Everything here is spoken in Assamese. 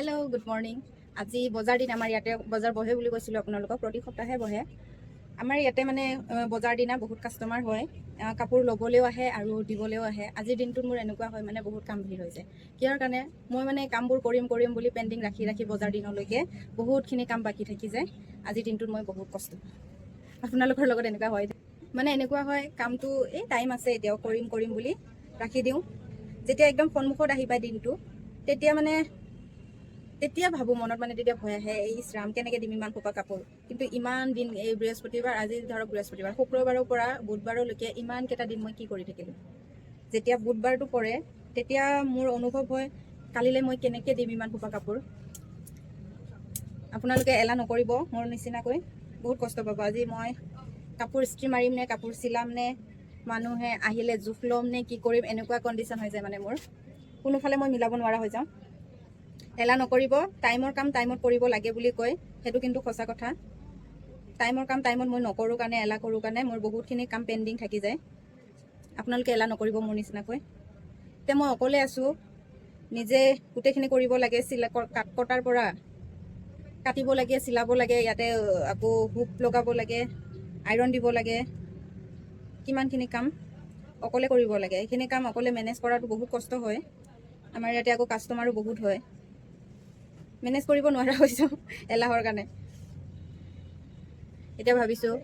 Hello' good morning. আজি বজাৰ দিন আমাৰ ইয়াতে বজাৰ বহে বুলি কৈছিলোঁ আপোনালোকক, প্ৰতি সপ্তাহে বহে। আমাৰ ইয়াতে মানে বজাৰ দিনা বহুত কাষ্টমাৰ হয়, কাপোৰ ল'বলৈও আহে আৰু দিবলৈও আহে। আজিৰ দিনটোত মোৰ এনেকুৱা হয় মানে বহুত কাম ভিৰ হৈ যায়। কিহৰ কাৰণে মই মানে কামবোৰ কৰিম বুলি পেণ্ডিং ৰাখি ৰাখি বজাৰ দিনলৈকে বহুতখিনি কাম বাকী থাকি যায়। আজিৰ দিনটোত মই বহুত কষ্ট পাওঁ। আপোনালোকৰ লগত এনেকুৱা হয় মানে এনেকুৱা হয়, কামটো এই টাইম আছে এতিয়াও কৰিম বুলি ৰাখি দিওঁ। যেতিয়া একদম সন্মুখত আহি পায় দিনটো, তেতিয়া ভাবোঁ মনত মানে তেতিয়া ভয় আহে, এই ৰাম কেনেকৈ দিম ইমান সোপা কাপোৰ। কিন্তু ইমান দিন, এই বৃহস্পতিবাৰ, আজি ধৰক বৃহস্পতিবাৰ, শুক্ৰবাৰৰ পৰা বুধবাৰলৈকে ইমানকেইটা দিন মই কি কৰি থাকিলোঁ। যেতিয়া বুধবাৰটো পৰে তেতিয়া মোৰ অনুভৱ হয়, কালিলৈ মই কেনেকৈ দিম ইমান সোপা কাপোৰ। আপোনালোকে এলাহ নকৰিব, মোৰ নিচিনাকৈ বহুত কষ্ট পাব। আজি মই কাপোৰ ইস্ত্ৰি মাৰিম নে কাপোৰ চিলাম নে মানুহে আহিলে জোখ ল'ম নে কি কৰিম, এনেকুৱা কণ্ডিশ্যন হৈ যায় মানে মোৰ। কোনোফালে মই মিলাব নোৱাৰা হৈ যাওঁ। এলাহ নকৰিব, টাইমৰ কাম টাইমত কৰিব লাগে বুলি কয়, সেইটো কিন্তু সঁচা কথা। টাইমৰ কাম টাইমত মই নকৰোঁ কাৰণে, এলাহ কৰোঁ কাৰণে মোৰ বহুতখিনি কাম পেণ্ডিং থাকি যায়। আপোনালোকে এলাহ নকৰিব মোৰ নিচিনাকৈ। এতিয়া মই অকলে আছোঁ, নিজে গোটেইখিনি কৰিব লাগে। কটাৰ পৰা কাটিব লাগে, চিলাব লাগে, ইয়াতে আকৌ হুক লগাব লাগে, আইৰণ দিব লাগে, কিমানখিনি কাম অকলে কৰিব লাগে। এইখিনি কাম অকলে মেনেজ কৰাটো বহুত কষ্ট হয়। আমাৰ ইয়াতে আকৌ কাষ্টমাৰো বহুত হয়, মেনেজ কৰিব নোৱাৰা হৈছোঁ এলাহৰ কাৰণে। এতিয়া ভাবিছোঁ